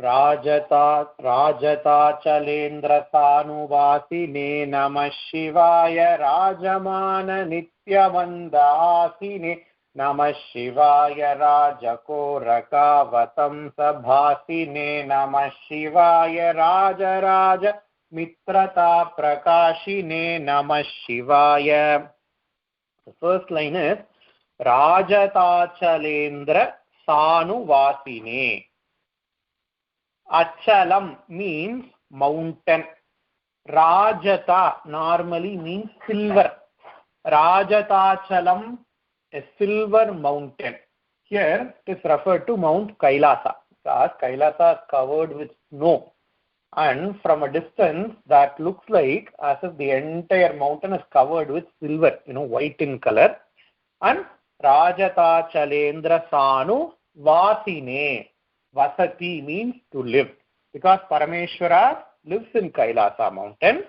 राजता चलेन्द्रसानुवासिने नमः शिवाय राजमान नित्यमन्दासिने नमः शिवाय राजकोरकावतंसभासिने नमः शिवाय राजराज मित्रता प्रकाशिने नमः शिवाय. The first line is Rajatachalendra Sanuvasine. Achalam means mountain. Rajata normally means silver. Rajatachalam, a silver mountain. Here it is referred to Mount Kailasa, because Kailasa is covered with snow. And from a distance, that looks like as if the entire mountain is covered with silver, white in color. And Rajatachalendra Sanu Vasine. Vasati means to live. Because Parameshwara lives in Kailasa mountain,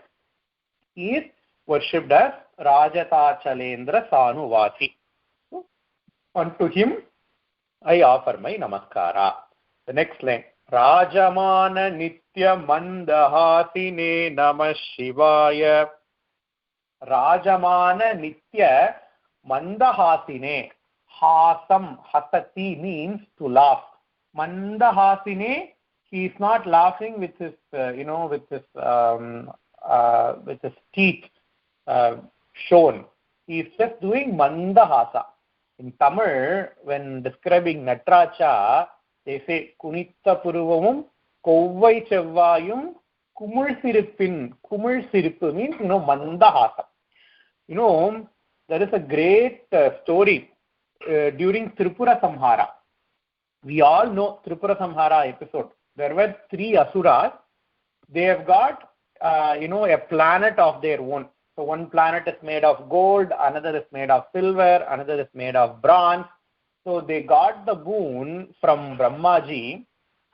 he is worshipped as Rajatachalendra Sanu Vasi. So, unto him I offer my namaskara. The next line. Rajamana Nitya Mandahasine Namah Shivaya. Rajamana Nitya Mandahasine. Hasam, hasati means to laugh. Mandahasine, he is not laughing with his, with his teeth shown. He is just doing mandahasa. In Tamil, when describing Natracha, they say Kunitha Puruvamum, Kovvai Chevvayum, Kumul Siripin. Kumul Siripu means, mandahasa. There is a great story during Tripura Samhara. We all know Tripura Samhara episode. There were 3 asuras. They have got, a planet of their own. So one planet is made of gold, another is made of silver, another is made of bronze. So they got the boon from Brahmaji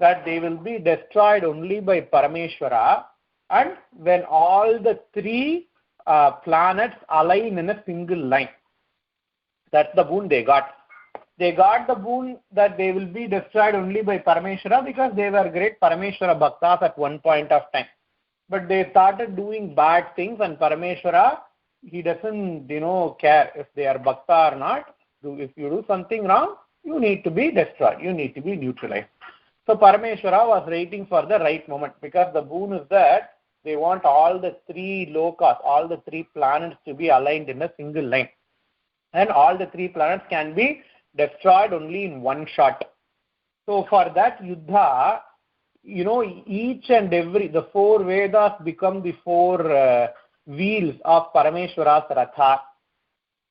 that they will be destroyed only by Parameshwara, and when all the 3 planets align in a single line. That's the boon they got. They got the boon that they will be destroyed only by Parameshwara because they were great Parameshwara Bhaktas at one point of time. But they started doing bad things, and Parameshwara, he doesn't, care if they are Bhakta or not. If you do something wrong, you need to be destroyed. You need to be neutralized. So Parameshwara was waiting for the right moment, because the boon is that they want all the 3 lokas, all the 3 planets to be aligned in a single line. And all the 3 planets can be destroyed only in one shot. So for that Yuddha, each and every, the 4 Vedas become the 4 wheels of Parameshwara's Ratha.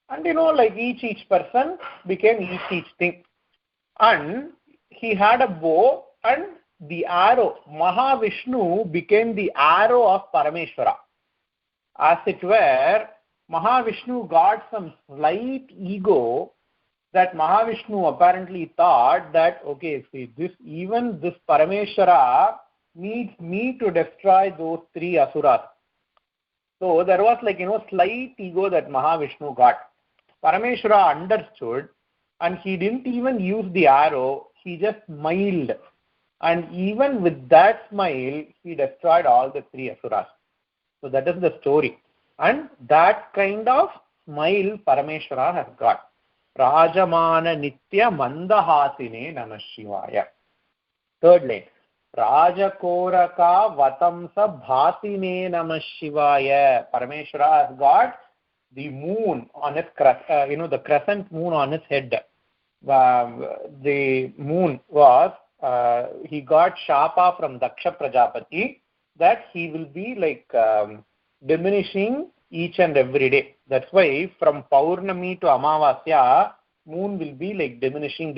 And like each person became each thing. And he had a bow and the arrow. Mahavishnu became the arrow of Parameshwara. As it were, Mahavishnu got some slight ego, that Mahavishnu apparently thought that, okay, see, this Parameshwara needs me to destroy those 3 asuras. So there was slight ego that Mahavishnu got. Parameshwara understood, and he didn't even use the arrow, he just smiled. And even with that smile, he destroyed all the 3 asuras. So that is the story. And that kind of smile Parameshwara has got. Rajamana Nitya Mandahasine Namah Shivaya. Third line. Rajakoraka Vatamsa Bhasine Namah Shivaya. Parameshwara has got the moon on his the crescent moon on his head. The moon was, he got Shapa from Daksha Prajapati that he will be diminishing each and every day. That's why from Paurnami to Amavasya, moon will be diminishing.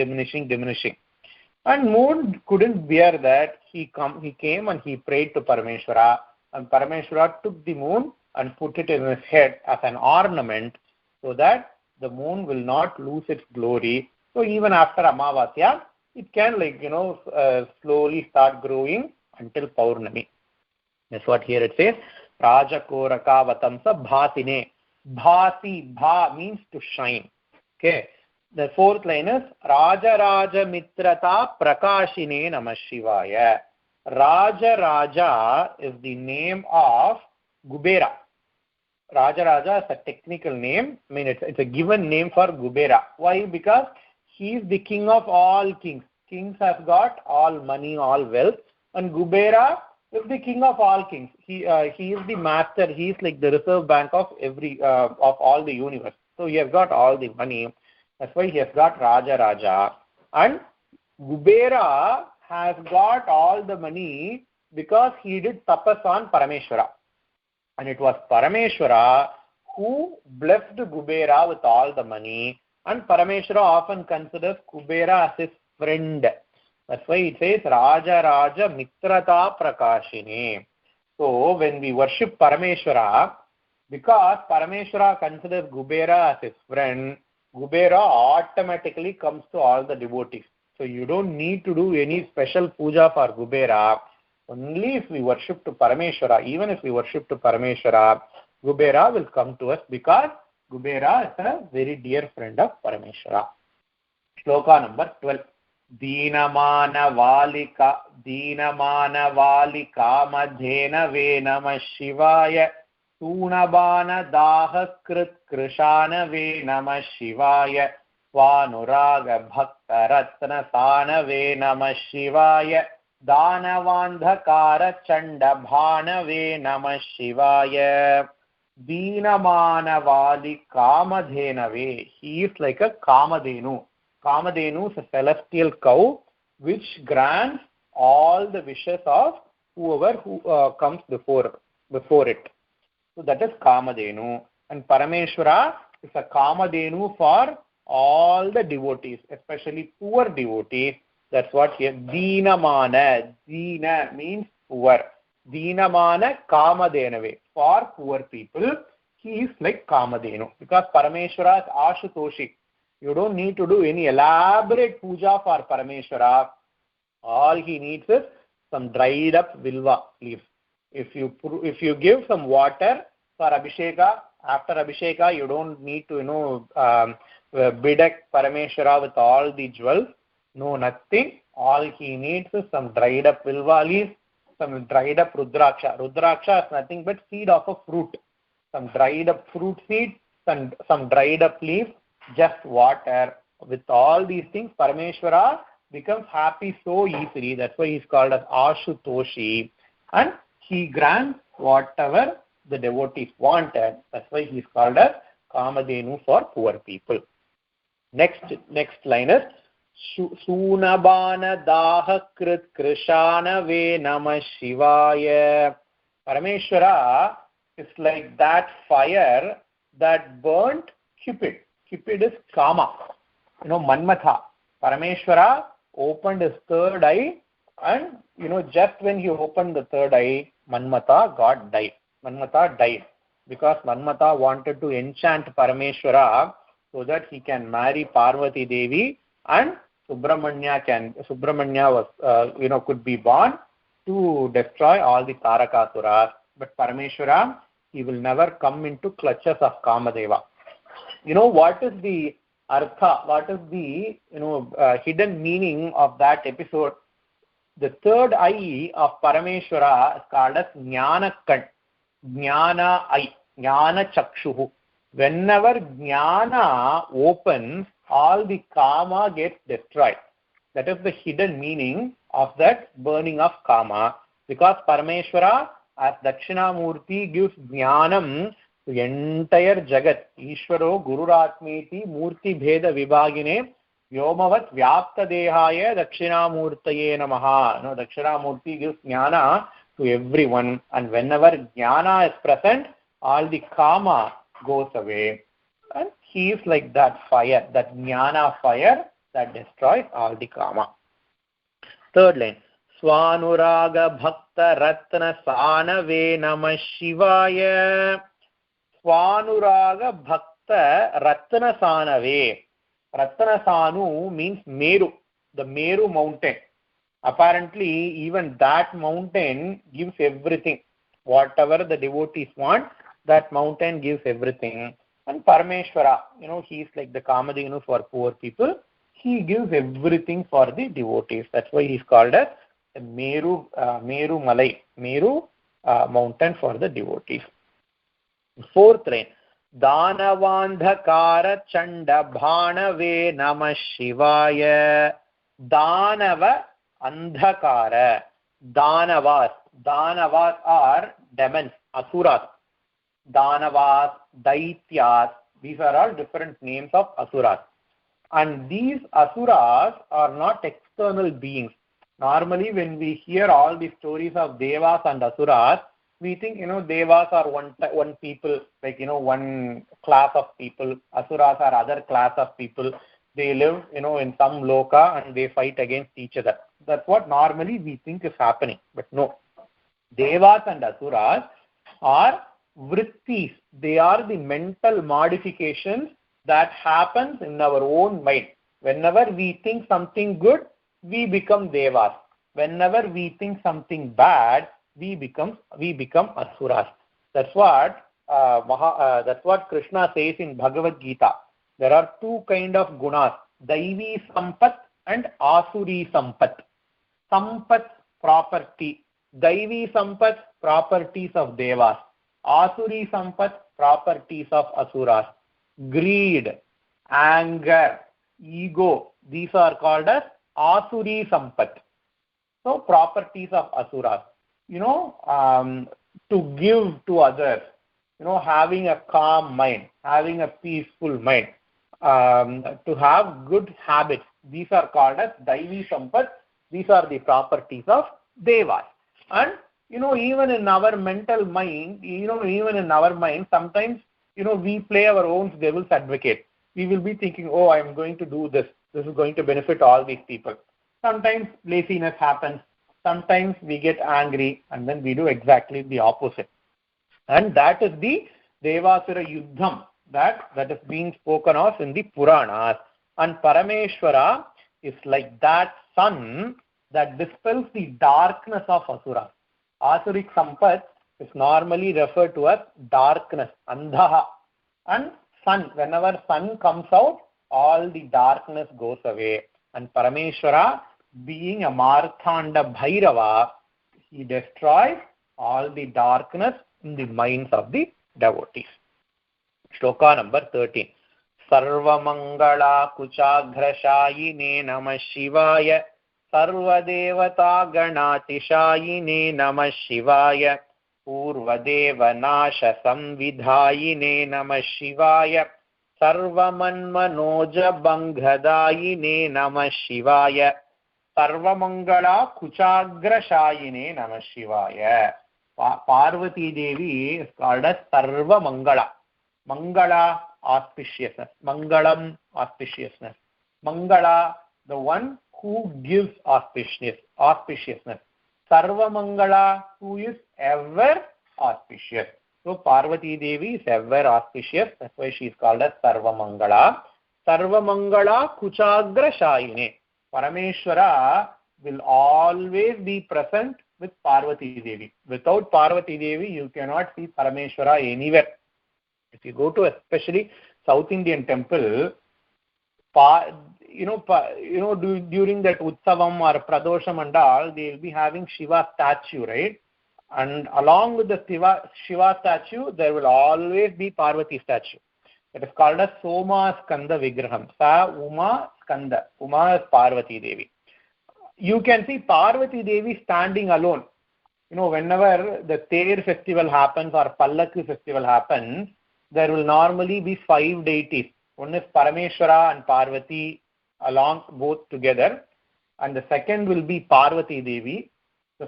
And moon couldn't bear that. He came and he prayed to Parameshwara, and Parameshwara took the moon and put it in his head as an ornament, so that the moon will not lose its glory. So even after Amavasya, it can slowly start growing until Paurnami. That's what here it says. Rajakoraka Vatamsa Bhasine. Bhasi, Bha means to shine. Okay. The 4th line is Raja Mitrata Prakashine Namah Shivaya. Raja Raja is the name of Kubera. Raja Raja is a technical name. I mean, it's a given name for Kubera. Why? Because he is the king of all kings. Kings have got all money, all wealth, and Kubera is the king of all kings. He is the master. He is like the reserve bank of all the universe. So he has got all the money. That's why he has got Raja Raja. And Kubera has got all the money because he did tapas on Parameshwara. And it was Parameshwara who blessed Kubera with all the money. And Parameshwara often considers Kubera as his friend. That's why it says Raja Raja Mitrata Prakashine. So when we worship Parameshwara, because Parameshwara considers Kubera as his friend, Kubera automatically comes to all the devotees. So you don't need to do any special puja for Kubera. Only if we worship to Parameshwara, even if we worship to Parameshwara, Kubera will come to us because Kubera is a very dear friend of Parameshwara. Sloka number 12. Deenamana valika madhena ve namah shivaya Tunabana dahakrit krishana ve namah shivaya Swanuraga bhakta ratna sana ve namah shivaya Danavandhakara chanda bhana ve namah shivaya. Deenamana vali kamadhenave. He is like a kamadhenu. Kamadhenu is a celestial cow which grants all the wishes of whoever who comes before it. So that is Kamadhenu. And Parameshwara is a Kamadhenu for all the devotees, especially poor devotees. That's what here. Deenamana. Deena means poor. Deenamana Kamadhenave. For poor people, he is like Kamadhenu. Because Parameshwara is Ashutoshi. You don't need to do any elaborate puja for Parameshwara. All he needs is some dried up vilva leaves. If you give some water for Abhisheka, after Abhisheka, you don't need to bedeck Parameshwara with all the jewels. No, nothing. All he needs is some dried up vilva leaves, some dried up rudraksha. Rudraksha is nothing but seed of a fruit. Some dried up fruit seed, some dried up leaves, just water. With all these things, Parameshwara becomes happy so easily. That's why he's called as Ashutoshi. And he grants whatever the devotees wanted. That's why he's called as Kamadhenu for poor people. Next line is Sunabana dahakrit krishana ve namah shivaya. Parameshwara is like that fire that burnt Cupid. Cupid is Kama. Manmatha. Parameshwara opened his third eye, and just when he opened the third eye, Manmatha died because Manmatha wanted to enchant Parameshwara so that he can marry Parvati Devi, and Subramanya was could be born to destroy all the Tarakasuras. But Parameshwara, he will never come into clutches of Kamadeva. What is the artha? What is the hidden meaning of that episode? The third eye of Parameshwara is called as Jnana Kan, Jnana Eye, Jnana Chakshuhu. Whenever Jnana opens, all the Kama gets destroyed. That is the hidden meaning of that burning of Kama. Because Parameshwara, as Dakshinamurti, gives Jnanam to the entire Jagat. Ishvaro Gururatmeti Murti Bheda Vibhagine Vyomavat Vyapta Dehaya Dakshinamurtaye Namaha. Dakshinamurti gives Jnana to everyone, and whenever Jnana is present, all the Kama goes away. And he is like that fire, that Jnana fire that destroys all the Kama. Third line. Swanuraga Bhakta Ratna Sanave Namah Shivaya. Swanuraga Bhakta Ratna Sanave. Ratna Sanu means Meru, the Meru mountain. Apparently, even that mountain gives everything. Whatever the devotees want, that mountain gives everything. And Parameshwara, he is like the Kamadhenu for poor people. He gives everything for the devotees. That's why he is called as the Meru Malai, Meru mountain for the devotees. Fourth line, Danavandhakara Chanda Bhanave Namah Shivaya. Danava Andhakara. Danavas are demons, asuras. Danavas, Daityas, these are all different names of asuras. And these asuras are not external beings. Normally when we hear all the stories of devas and asuras, we think, devas are one people, like, one class of people. Asuras are other class of people. They live, in some loka and they fight against each other. That's what normally we think is happening. But no. Devas and asuras are vrittis. They are the mental modifications that happens in our own mind. Whenever we think something good, we become devas. Whenever we think something bad, we become asuras. That's what Krishna says in Bhagavad Gita. There are two kind of gunas, Daivi Sampat and Asuri Sampat. Sampat, property. Daivi Sampat, properties of devas. Asuri Sampat, properties of asuras. Greed, anger, ego, these are called as Asuri Sampat. So, properties of asuras. To give to others, having a calm mind, having a peaceful mind, to have good habits. These are called as Daivi Sampat. These are the properties of devas. And, even in our mental mind, sometimes, we play our own devil's advocate. We will be thinking, I am going to do this. This is going to benefit all these people. Sometimes laziness happens. Sometimes we get angry and then we do exactly the opposite. And that is the Devasura Yuddham that is being spoken of in the Puranas. And Parameshwara is like that sun that dispels the darkness of Asura. Asuric Sampat is normally referred to as darkness, Andhaha. And sun, whenever sun comes out, all the darkness goes away. And Parameshwara, being a Marthanda Bhairava, he destroys all the darkness in the minds of the devotees. Shloka number 13. Sarvamangala Kuchagrashayine Namah Shivaya. Sarvadevata Ganatishayine Namah Shivaya. Purvadeva Nasha Samvidhayine Namah Shivaya. Sarvamanmanoja Banghadayine Namah Shivaya. Sarvamangala Kuchagrashayine Namah Shivaya. Parvati Devi is called as Sarvamangala. Mangala, auspiciousness. Mangalam, auspiciousness. Mangala, the one who gives auspiciousness. Sarvamangala, who is ever auspicious. So Parvati Devi is ever auspicious. That's why she is called as Sarvamangala. Sarvamangala Kuchagrashayine. Parameshwara will always be present with Parvati Devi. Without Parvati Devi, you cannot see Parameshwara anywhere. If you go to especially South Indian temple, during that Utsavam or Pradosham and all, they will be having Shiva statue, right? And along with the Shiva statue, there will always be Parvati statue. That is called as Soma Skanda Vigraham. Sa Uma Skanda. Uma is Parvati Devi. You can see Parvati Devi standing alone. Whenever the Ter festival happens or Pallakku festival happens, there will normally be 5 deities. One is Parameshwara and Parvati along both together. And the second will be Parvati Devi. The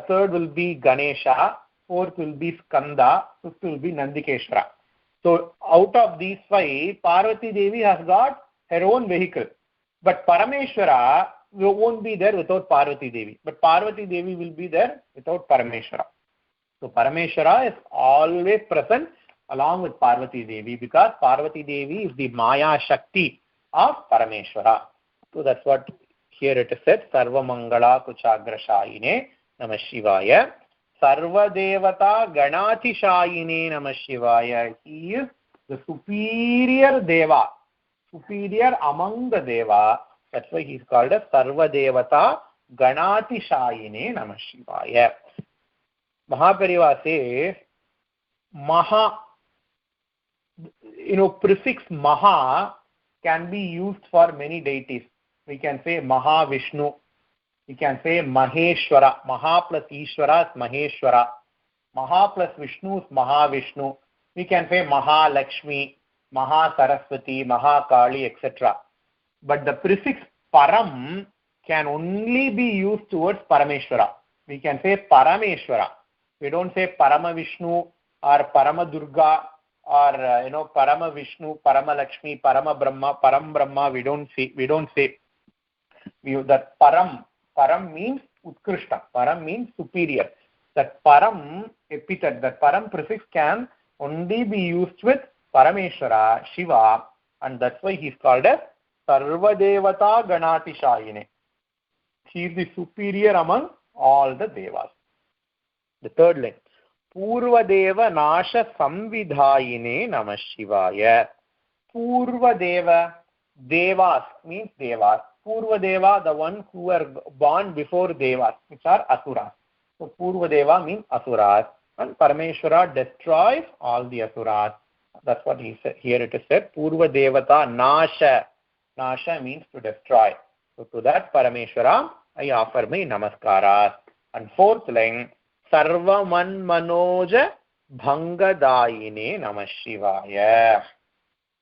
third will be Ganesha. Fourth will be Skanda. Fifth will be Nandikeshwara. So out of these 5, Parvati Devi has got her own vehicle. But Parameshwara won't be there without Parvati Devi. But Parvati Devi will be there without Parameshwara. So Parameshwara is always present along with Parvati Devi because Parvati Devi is the Maya Shakti of Parameshwara. So that's what here it is said. Sarva Mangala Kuchagrashayine Namah Shivaya. Sarva Devata Ganatishayine Namah Shivaya. He is the superior Deva, superior among the Deva. That's why he is called as Sarva Devata Ganatishayine Namah Shivaya. Mahaperiyava says, Maha, prefix Maha can be used for many deities. We can say Mahavishnu. We can say Maheshwara. Maha plus Ishwara is Maheshwara. Maha plus Vishnu is Mahavishnu. We can say Mahalakshmi, Mahasaraswati, Mahakali, etc. But the prefix Param can only be used towards Parameshwara. We can say Parameshwara. We don't say Paramavishnu or Paramadurga or Paramavishnu, Paramalakshmi, Paramabrahma, Param Brahma. We don't say. That Param means Utkrishta. Param means superior. That Param epithet, that Param prefix can only be used with Parameshwara, Shiva, and that's why he's called as Sarvadevata Ganatishayine. He is the superior among all the Devas. The third line. Purvadeva Nasha Samvidhayine Namah Shivaya. Purvadeva, Devas means Devas. Purvadeva, the one who were born before Devas, which are Asuras. So Purvadeva means Asuras. And Parameshwara destroys all the Asuras. That's what he said. Here it is said, Purvadevata Nasha. Nasha means to destroy. So to that Parameshwara, I offer my namaskaras. And fourth line, Sarva Man Manoja Bhangadayine Namah Shivaya.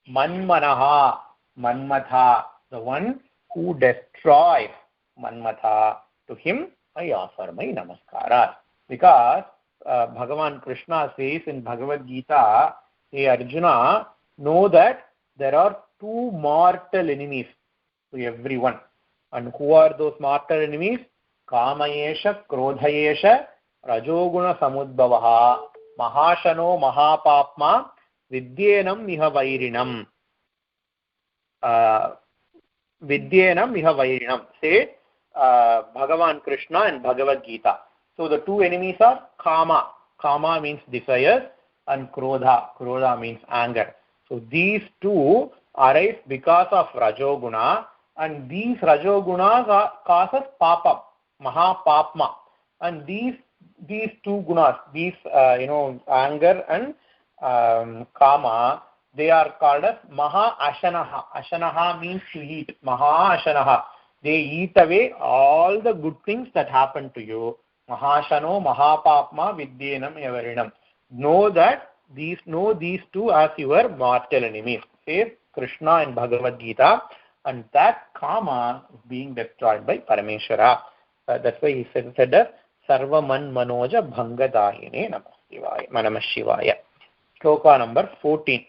Manmanaha, Manmatha, the one who destroys Manmatha. To him, I offer my namaskaras. Because Bhagavan Krishna says in Bhagavad Gita, hey Arjuna, know that there are two mortal enemies to everyone. And who are those mortal enemies? Kamayesha, Krodhayesha, Rajoguna Samudbhavaha, Mahashano Mahapapma, Vidyenam Miha Vairinam. Vidyenam Miha Vairinam. Say Bhagavan Krishna and Bhagavad Gita. So the two enemies are Kama. Kama means desires, and Krodha. Krodha means anger. So these two arise because of Rajoguna, and these Rajogunas causes Papa, Mahapapma. And these two gunas, these anger and Kama, they are called as Maha Ashanaha. Ashanaha means to eat. Maha Ashanaha. They eat away all the good things that happen to you. Mahashano, Mahapapma, Vidyenam, Yavarinam. Know these two as your mortal enemies, says Krishna in Bhagavad Gita, and that Kama is being destroyed by Parameshwara. That's why he said that Sarva Man Manoja Bhangadayine Namah Shivaya. Sloka number 14.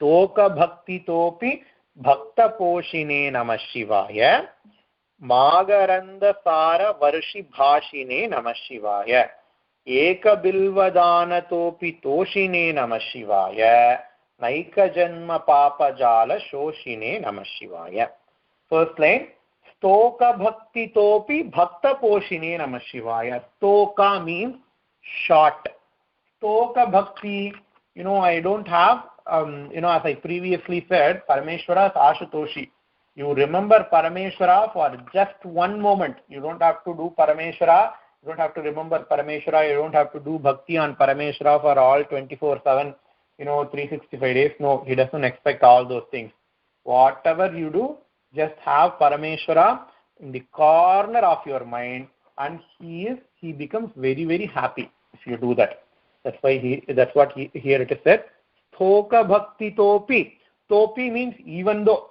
Stoka Bhakti Topi Bhakta Poshine Namah Shivaya. Magaranda Sara Varshi Bhashine Namah Shivaya. Eka Bilvadana Topi Toshine Namah Shivaya. Naika Janma Papa Jala Shoshine Namah Shivaya. First line. Stoka Bhakti Topi Bhakta Poshine Namah Shivaya. Stoka means short. Stoka Bhakti, I don't have, as I previously said, Parameshwara is Ashutoshi. You remember Parameshwara for just one moment. You don't have to do Parameshwara. You don't have to remember Parameshwara. You don't have to do Bhakti on Parameshwara for all 24/7, 365 days. No, he doesn't expect all those things. Whatever you do, just have Parameshwara in the corner of your mind, and he becomes very, very happy if you do that. That's what here it is said. Thoka Bhakti Topi. Topi means even though.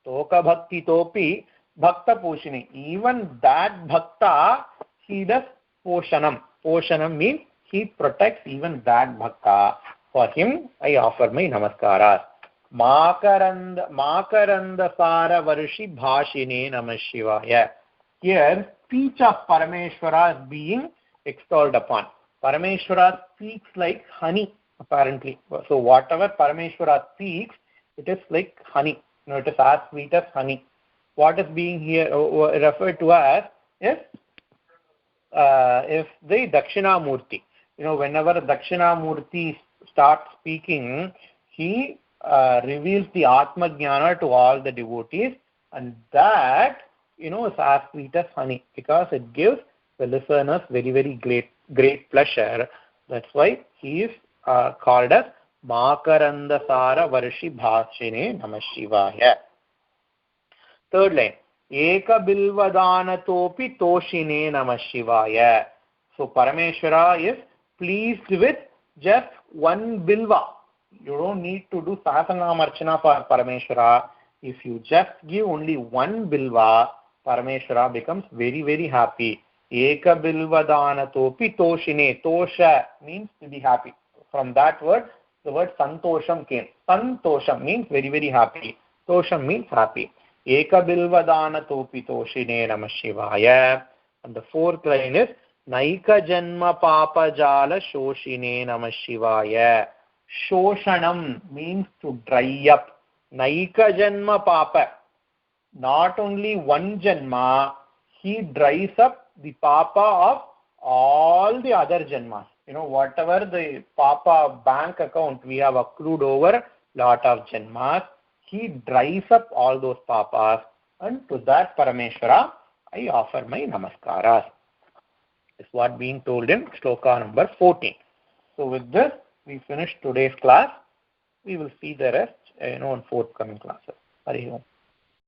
Thoka Bhakti Topi Bhakta Poshini. Even that Bhakta, he does Poshanam. Poshanam means he protects even that Bhakta. For him, I offer my namaskaras. Makaranda Sara Varshi Bhashine Namah Shivaya. Here, speech of Parameshwara is being extolled upon. Parameshwara speaks like honey, apparently. So whatever Parameshwara speaks, it is like honey. It is as sweet as honey. What is being here referred to as is the Dakshinamurti. Whenever Dakshinamurti starts speaking, he reveals the Atma Jnana to all the devotees, and that is as sweet as honey, because it gives the listeners very, very great pleasure. That's why he is called as Makarandasara Varshi Bhashine Namah Shivaya. Third line, Eka Bilvadanatopi Toshine Namah Shivaya. So Parameshwara is pleased with just one bilva. You don't need to do Sahasranama Archana for Parameshwara. If you just give only one bilva, Parameshwara becomes very, very happy. Eka Bilvadanatopi Toshine. Tosha means to be happy. From that word, the word Santosham came. Santosham means very, very happy. Tosham means happy. Eka Bilvadanatopi Toshine Namah Shivaya. And the fourth line is Naika Janma Papa Jala Shoshine Namah Shivaya. Shoshanam means to dry up. Naika Janma Papa. Not only one Janma, he dries up the Papa of all the other Janmas. Whatever the Papa bank account we have accrued over lot of Janmas, he dries up all those Papas. And to that Parameshwara, I offer my Namaskaras. Is what being told in Sloka number 14. So with this, we finish today's class. We will see the rest in forthcoming classes. Hari Om.